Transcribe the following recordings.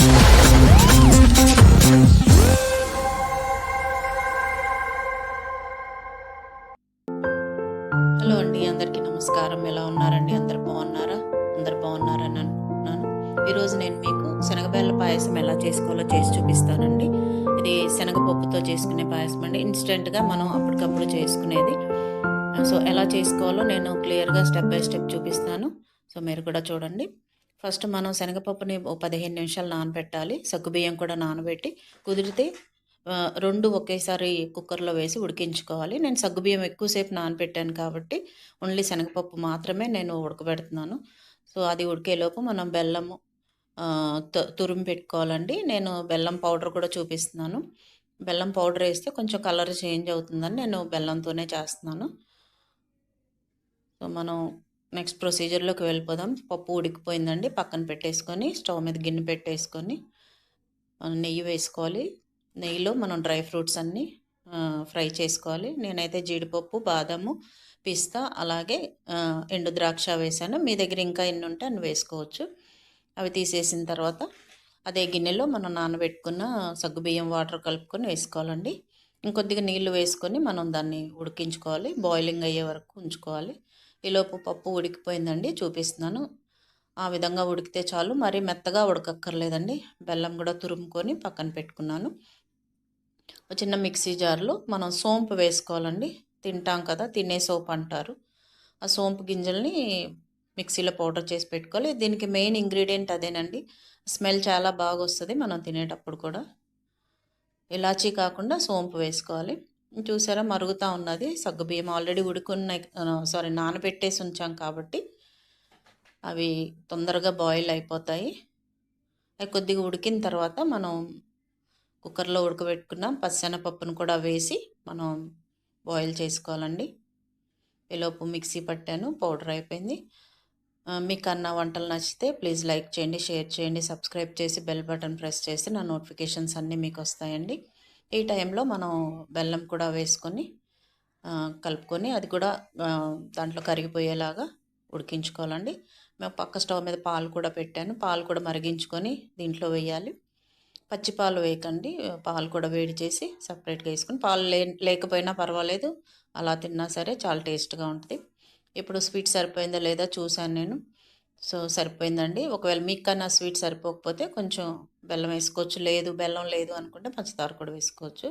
Hello అండి, అందరికీ నమస్కారం. ఎలా ఉన్నారండి? అందరు బాగున్నారా? అందరు బాగున్నారని అనుకుంటున్నాను. ఈరోజు నేను మీకు శనగబెల్ల పాయసం ఎలా చేసుకోవాలో చేసి చూపిస్తానండి. ఇది శనగపప్పుతో చేసుకునే పాయసం అండి. ఇన్స్టెంట్గా మనం అప్పటికప్పుడు చేసుకునేది. సో ఎలా చేసుకోవాలో నేను క్లియర్గా స్టెప్ బై స్టెప్ చూపిస్తాను. సో మీరు కూడా చూడండి. ఫస్ట్ మనం శనగపప్పుని 15 నిమిషాలు నానబెట్టాలి. సగ్గుబియ్యం కూడా నానబెట్టి కుదిరితే 2 ఒకేసారి కుక్కర్‌లో వేసి ఉడికించుకోవాలి. నేను సగ్గుబియ్యం ఎక్కువసేపు నానబెట్టాను కాబట్టి ఓన్లీ శనగపప్పు మాత్రమే నేను ఉడకబెడుతున్నాను. సో అది ఉడికేలోపు మనం బెల్లము తురిమి పెట్టుకోవాలండి. నేను బెల్లం పౌడర్ కూడా చూపిస్తున్నాను. బెల్లం పౌడర్ వేస్తే కొంచెం కలర్ చేంజ్ అవుతుందని నేను బెల్లంతోనే చేస్తున్నాను. సో మనం నెక్స్ట్ ప్రొసీజర్‌లోకి వెళ్ళిపోదాం. పప్పు ఉడికిపోయిందండి. పక్కన పెట్టేసుకొని స్టవ్ మీద గిన్నె పెట్టేసుకొని నెయ్యి వేసుకోవాలి. నెయ్యిలో మనం డ్రై ఫ్రూట్స్ అన్నీ ఫ్రై చేసుకోవాలి. నేనైతే జీడిపప్పు, బాదాము, పిస్తా అలాగే ఎండు ద్రాక్ష వేసాను. మీ దగ్గర ఇంకా ఎన్ని ఉంటే అన్ని వేసుకోవచ్చు. అవి తీసేసిన తర్వాత అదే గిన్నెలో మనం నానబెట్టుకున్న సగ్గుబియ్యం వాటర్ కలుపుకొని వేసుకోవాలండి. ఇంకొద్దిగా నీళ్లు వేసుకొని మనం దాన్ని ఉడికించుకోవాలి. బాయిలింగ్ అయ్యే వరకు ఉంచుకోవాలి. ఈలోపు పప్పు ఉడికిపోయిందండి, చూపిస్తున్నాను. ఆ విధంగా ఉడికితే చాలు, మరీ మెత్తగా ఉడకక్కర్లేదండి. బెల్లం కూడా తురుముకొని పక్కన పెట్టుకున్నాను. ఒక చిన్న మిక్సీ జార్లో మనం సోంపు వేసుకోవాలండి. తింటాం కదా, తినే సోపు అంటారు. ఆ సోంపు గింజల్ని మిక్సీలో పౌడర్ చేసి పెట్టుకోవాలి. దీనికి మెయిన్ ఇంగ్రీడియంట్ అదేనండి. స్మెల్ చాలా బాగా వస్తుంది మనం తినేటప్పుడు కూడా. ఇలాచీ కాకుండా సోంపు వేసుకోవాలి. చూసారా, మరుగుతూ ఉన్నది. సగ్గుబియ్యం ఆల్రెడీ నానబెట్టేసి ఉంచాం కాబట్టి అవి తొందరగా బాయిల్ అయిపోతాయి. అవి కొద్దిగా ఉడికిన తర్వాత మనం కుక్కర్లో ఉడకబెట్టుకున్న పచ్చెనపప్పును కూడా వేసి మనం బాయిల్ చేసుకోవాలండి. ఈలోపు మిక్సీ పట్టాను, పౌడర్ అయిపోయింది. మీకు అన్న వంటలు నచ్చితే ప్లీజ్ లైక్ చేయండి, షేర్ చేయండి, సబ్స్క్రైబ్ చేసి బెల్ బటన్ ప్రెస్ చేసి నా నోటిఫికేషన్స్ అన్నీ మీకు వస్తాయండి. ఈ టైంలో మనం బెల్లం కూడా వేసుకొని కలుపుకొని అది కూడా దాంట్లో కరిగిపోయేలాగా ఉడికించుకోవాలండి. మేము పక్క స్టవ్ మీద పాలు కూడా పెట్టాను. పాలు కూడా మరిగించుకొని దీంట్లో వేయాలి. పచ్చి పాలు వేయకండి, పాలు కూడా వేడి చేసి సపరేట్గా వేసుకొని, పాలు లేకపోయినా పర్వాలేదు, అలా తిన్నా సరే చాలా టేస్ట్గా ఉంటుంది. ఇప్పుడు స్వీట్ సరిపోయిందా లేదా చూశాను నేను. సో సరిపోయిందండి. ఒకవేళ మీకు కన్నా స్వీట్ సరిపోకపోతే కొంచెం బెల్లం వేసుకోవచ్చు. లేదు బెల్లం లేదు అనుకుంటే పంచదార కూడా వేసుకోవచ్చు.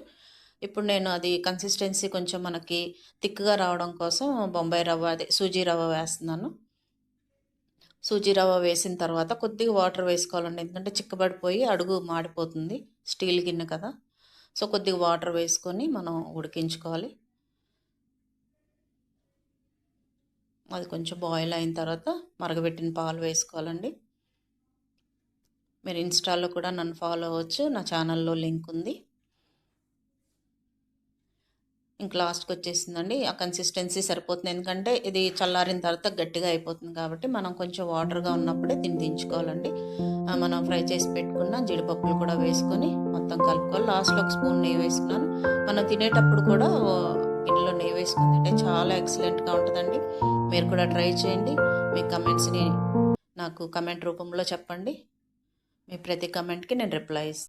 ఇప్పుడు నేను అది కన్సిస్టెన్సీ కొంచెం మనకి థిక్గా రావడం కోసం బొంబాయి రవ్వ, అదే సూజీ రవ్వ వేస్తున్నాను. సూజీ రవ్వ వేసిన తర్వాత కొద్దిగా వాటర్ వేసుకోవాలండి. ఎందుకంటే చిక్కబడిపోయి అడుగు మాడిపోతుంది, స్టీల్ గిన్నె కదా. సో కొద్దిగా వాటర్ వేసుకొని మనం ఉడికించుకోవాలి. అది కొంచెం బాయిల్ అయిన తర్వాత మరగబెట్టిన పాలు వేసుకోవాలండి. మీరు ఇన్స్టాలో కూడా నన్ను ఫాలో అవ్వచ్చు, నా ఛానల్లో లింక్ ఉంది. ఇంక లాస్ట్కి వచ్చేసిందండి. ఆ కన్సిస్టెన్సీ సరిపోతుంది, ఎందుకంటే ఇది చల్లారిన తర్వాత గట్టిగా అయిపోతుంది కాబట్టి మనం కొంచెం వాటర్గా ఉన్నప్పుడే దీన్ని దించుకోవాలండి. మనం ఫ్రై చేసి పెట్టుకున్న జీడిపప్పులు కూడా వేసుకొని మొత్తం కలుపుకోవాలి. లాస్ట్లో ఒక స్పూన్ నెయ్యి వేసుకున్నాను. మనం తినేటప్పుడు కూడా గిన్నెలో నెయ్యి వేసుకుని తింటే చాలా ఎక్సలెంట్గా ఉంటుందండి. మీరు కూడా ట్రై చేయండి. మీ కమెంట్స్ని నాకు కమెంట్ రూపంలో చెప్పండి. మీ ప్రతి కమెంట్కి నేను రిప్లై ఇస్తాను.